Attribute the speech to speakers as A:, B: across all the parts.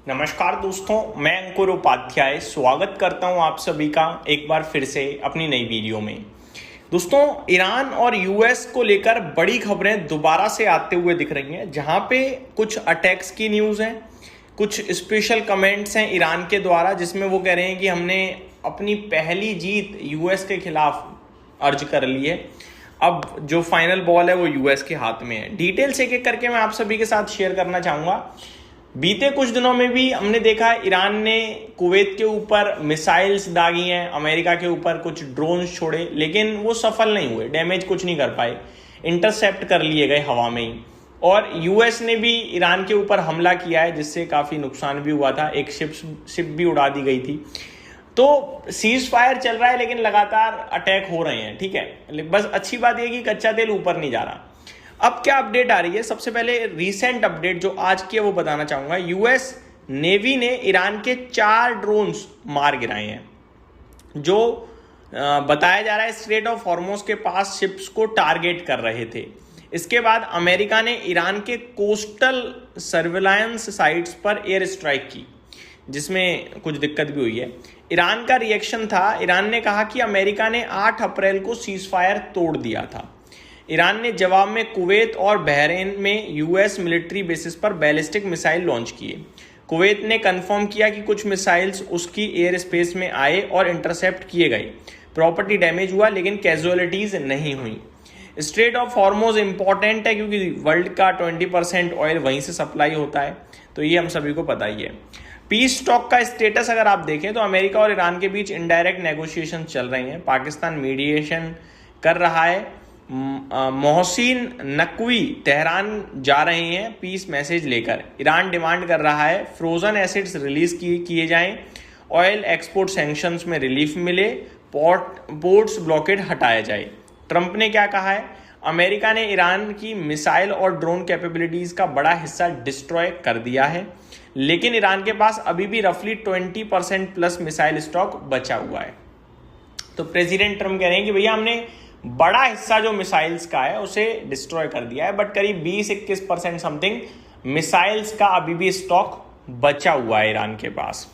A: नमस्कार दोस्तों, मैं अंकुर उपाध्याय स्वागत करता हूं आप सभी का एक बार फिर से अपनी नई वीडियो में। दोस्तों, ईरान और यूएस को लेकर बड़ी खबरें दोबारा से आते हुए दिख रही हैं, जहां पे कुछ अटैक्स की न्यूज़ हैं, कुछ स्पेशल कमेंट्स हैं ईरान के द्वारा, जिसमें वो कह रहे हैं कि हमने अपनी पहली जीत यूएस के खिलाफ अर्ज कर ली है। अब जो फाइनल बॉल है वो यूएस के हाथ में है। डिटेल्स एक एक करके मैं आप सभी के साथ शेयर करना चाहूँगा। बीते कुछ दिनों में भी हमने देखा ईरान ने कुवैत के ऊपर मिसाइल्स दागी हैं, अमेरिका के ऊपर कुछ ड्रोन्स छोड़े, लेकिन वो सफल नहीं हुए, डैमेज कुछ नहीं कर पाए, इंटरसेप्ट कर लिए गए हवा में ही। और यूएस ने भी ईरान के ऊपर हमला किया है, जिससे काफ़ी नुकसान भी हुआ था, एक शिप भी उड़ा दी गई थी। तो सीज फायर चल रहा है, लेकिन लगातार अटैक हो रहे हैं, ठीक है। बस अच्छी बात यह कि कच्चा तेल ऊपर नहीं जा रहा। अब क्या अपडेट आ रही है? सबसे पहले रीसेंट अपडेट जो आज की है वो बताना चाहूंगा। यूएस नेवी ने ईरान के 4 ड्रोन्स मार गिराए हैं, जो बताया जा रहा है स्ट्रेट ऑफ हॉर्मुज के पास शिप्स को टारगेट कर रहे थे। इसके बाद अमेरिका ने ईरान के कोस्टल सर्विलांस साइट्स पर एयर स्ट्राइक की, जिसमें कुछ दिक्कत भी हुई है। ईरान का रिएक्शन था, ईरान ने कहा कि अमेरिका ने 8 अप्रैल को सीज फायर तोड़ दिया था। ईरान ने जवाब में कुवैत और बहरीन में यूएस मिलिट्री बेसिस पर बैलिस्टिक मिसाइल लॉन्च किए। कुवैत ने कंफर्म किया कि कुछ मिसाइल्स उसकी एयर स्पेस में आए और इंटरसेप्ट किए गए। प्रॉपर्टी डैमेज हुआ, लेकिन कैजुअलिटीज नहीं हुई। स्ट्रेट ऑफ हॉर्मुज इंपॉर्टेंट है, क्योंकि वर्ल्ड का 20% ऑयल वहीं से सप्लाई होता है, तो ये हम सभी को पता ही है। पीस टॉक का स्टेटस अगर आप देखें तो अमेरिका और ईरान के बीच इनडायरेक्ट नेगोशिएशन चल रही हैं। पाकिस्तान मीडिएशन कर रहा है। मोहसिन नकवी तेहरान जा रहे हैं पीस मैसेज लेकर। ईरान डिमांड कर रहा है फ्रोजन एसिड्स रिलीज किए जाएं, ऑयल एक्सपोर्ट सैंक्शंस में रिलीफ मिले, पोर्ट्स ब्लॉकेड हटाया जाए। ट्रंप ने क्या कहा है? अमेरिका ने ईरान की मिसाइल और ड्रोन कैपेबिलिटीज का बड़ा हिस्सा डिस्ट्रॉय कर दिया है, लेकिन ईरान के पास अभी भी रफली 20% प्लस मिसाइल स्टॉक बचा हुआ है। तो प्रेसिडेंट ट्रंप कह रहे हैं कि भैया हमने बड़ा हिस्सा जो मिसाइल्स का है उसे डिस्ट्रॉय कर दिया है, बट करीब 20-21% समथिंग मिसाइल्स का अभी भी स्टॉक बचा हुआ है ईरान के पास।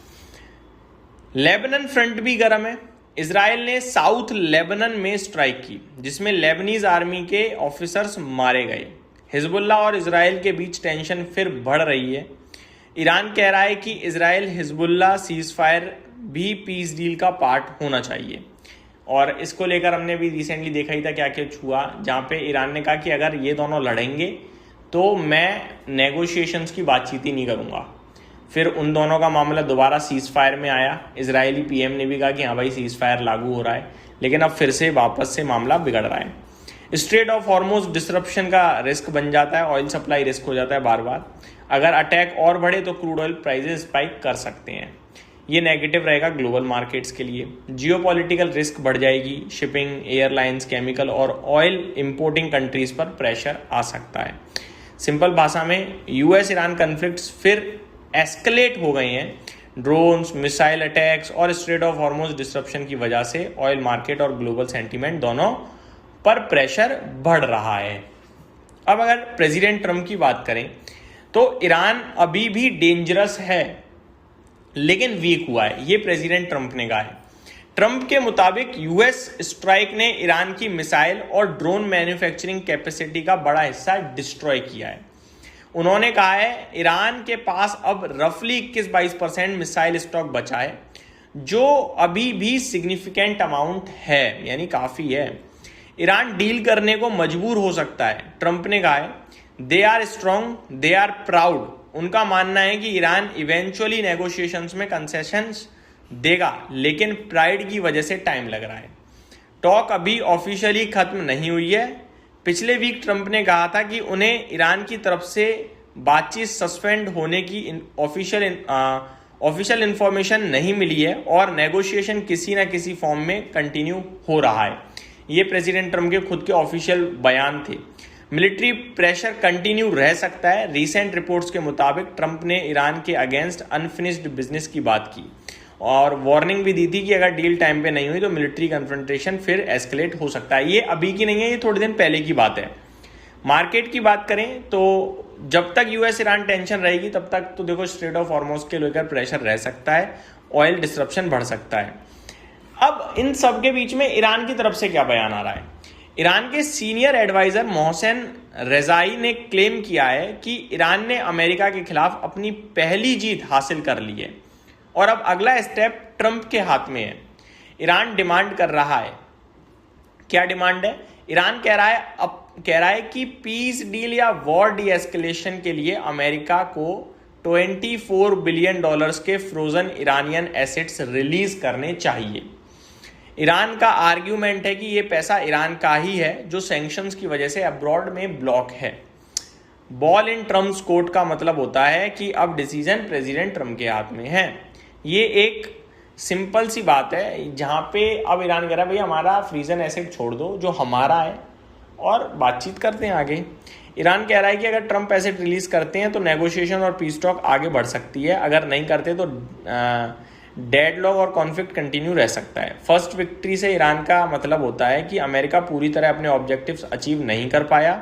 A: लेबनान फ्रंट भी गर्म है। इजराइल ने साउथ लेबनान में स्ट्राइक की, जिसमें लेबनीज आर्मी के ऑफिसर्स मारे गए। हिजबुल्लाह और इजराइल के बीच टेंशन फिर बढ़ रही है। ईरान कह रहा है कि इजराइल हिजबुल्लाह सीज फायर भी पीस डील का पार्ट होना चाहिए, और इसको लेकर हमने भी रिसेंटली देखा ही था क्या क्या हुआ, जहाँ पे ईरान ने कहा कि अगर ये दोनों लड़ेंगे तो मैं नेगोशिएशंस की बातचीत ही नहीं करूँगा। फिर उन दोनों का मामला दोबारा सीज फायर में आया। इजरायली पीएम ने भी कहा कि हाँ भाई सीज फायर लागू हो रहा है, लेकिन अब फिर से वापस से मामला बिगड़ रहा है। स्ट्रेट ऑफ हॉर्मुज डिसरप्शन का रिस्क बन जाता है, ऑयल सप्लाई रिस्क हो जाता है बार बार। अगर अटैक और बढ़े तो क्रूड ऑयल प्राइजेस स्पाइक कर सकते हैं। ये नेगेटिव रहेगा ग्लोबल मार्केट्स के लिए। जियोपॉलिटिकल रिस्क बढ़ जाएगी, शिपिंग, एयरलाइंस, केमिकल और ऑयल इंपोर्टिंग कंट्रीज पर प्रेशर आ सकता है। सिंपल भाषा में यूएस ईरान कन्फ्लिक्ट्स फिर एस्केलेट हो गए हैं। ड्रोन्स, मिसाइल अटैक्स और स्ट्रेट ऑफ हॉर्मुज डिसरप्शन की वजह से ऑयल मार्केट और ग्लोबल सेंटीमेंट दोनों पर प्रेशर बढ़ रहा है। अब अगर प्रेसिडेंट ट्रंप की बात करें तो ईरान अभी भी डेंजरस है, लेकिन वीक हुआ है, ये प्रेसिडेंट ट्रंप ने कहा है। ट्रंप के मुताबिक यूएस स्ट्राइक ने ईरान की मिसाइल और ड्रोन मैन्युफैक्चरिंग कैपेसिटी का बड़ा हिस्सा डिस्ट्रॉय किया है। उन्होंने कहा है ईरान के पास अब रफली 21-22% मिसाइल स्टॉक बचा है, जो अभी भी सिग्निफिकेंट अमाउंट है, यानी काफ़ी है। ईरान डील करने को मजबूर हो सकता है। ट्रंप ने कहा है they are strong, they are proud. उनका मानना है कि ईरान इवेंचुअली नेगोशिएशंस में कंसेशंस देगा, लेकिन प्राइड की वजह से टाइम लग रहा है। टॉक अभी ऑफिशियली खत्म नहीं हुई है। पिछले वीक ट्रंप ने कहा था कि उन्हें ईरान की तरफ से बातचीत सस्पेंड होने की ऑफिशियल इंफॉर्मेशन नहीं मिली है और नेगोशिएशन किसी ना किसी फॉर्म में कंटिन्यू हो रहा है। ये प्रेसिडेंट ट्रंप के खुद के ऑफिशियल बयान थे। मिलिट्री प्रेशर कंटिन्यू रह सकता है। रीसेंट रिपोर्ट्स के मुताबिक ट्रंप ने ईरान के अगेंस्ट अनफिनिश्ड बिजनेस की बात की और वार्निंग भी दी थी कि अगर डील टाइम पे नहीं हुई तो मिलिट्री कन्फ्रंटेशन फिर एस्केलेट हो सकता है। ये अभी की नहीं है, ये थोड़े दिन पहले की बात है। मार्केट की बात करें तो जब तक यूएस ईरान टेंशन रहेगी तब तक तो देखो स्ट्रेट ऑफ हॉर्मुज़ के लेकर प्रेशर रह सकता है, ऑयल डिस्ट्रप्शन बढ़ सकता है। अब इन सब के बीच में ईरान की तरफ से क्या बयान आ रहा है? ईरान के सीनियर एडवाइजर मोहसेन रेजाई ने क्लेम किया है कि ईरान ने अमेरिका के खिलाफ अपनी पहली जीत हासिल कर ली है और अब अगला स्टेप ट्रंप के हाथ में है। ईरान डिमांड कर रहा है, क्या डिमांड है? ईरान कह रहा है कि पीस डील या वॉर डी एस्केलेशन के लिए अमेरिका को $24 बिलियन के फ्रोजन ईरानियन एसेट्स रिलीज करने चाहिए। ईरान का आर्ग्यूमेंट है कि ये पैसा ईरान का ही है जो सैंक्शंस की वजह से अब्रॉड में ब्लॉक है। बॉल इन ट्रम्प्स कोर्ट का मतलब होता है कि अब डिसीजन प्रेसिडेंट ट्रम्प के हाथ में है। ये एक सिंपल सी बात है जहां पे अब ईरान कह रहा है भाई हमारा फ्रीजन एसेट छोड़ दो जो हमारा है और बातचीत करते हैं आगे। ईरान कह रहा है कि अगर ट्रम्प एसेट रिलीज करते हैं तो नेगोशिएशन और पीस टॉक आगे बढ़ सकती है, अगर नहीं करते तो डेडलॉक और कॉन्फ्लिक्ट कंटिन्यू रह सकता है। फर्स्ट विक्ट्री से ईरान का मतलब होता है कि अमेरिका पूरी तरह अपने ऑब्जेक्टिव्स अचीव नहीं कर पाया,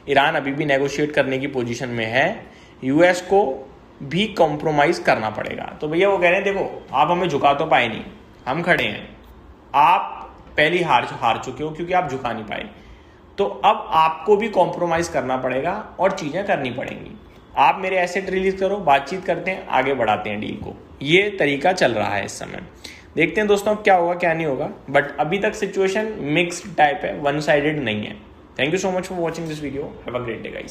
A: ईरान अभी भी नेगोशिएट करने की पोजीशन में है, यूएस को भी कॉम्प्रोमाइज करना पड़ेगा। तो भैया वो कह रहे हैं देखो आप हमें झुका तो पाए नहीं, हम खड़े हैं, आप पहली हार चुके हो क्योंकि आप झुका नहीं पाए, तो अब आपको भी कॉम्प्रोमाइज करना पड़ेगा और चीजें करनी पड़ेंगी। आप मेरे एसेट रिलीज करो, बातचीत करते हैं, आगे बढ़ाते हैं डील को। ये तरीका चल रहा है इस समय। देखते हैं दोस्तों क्या होगा क्या नहीं होगा, बट अभी तक सिचुएशन मिक्स्ड टाइप है, वन साइडेड नहीं है। Thank you so much for watching this video, have a great day guys.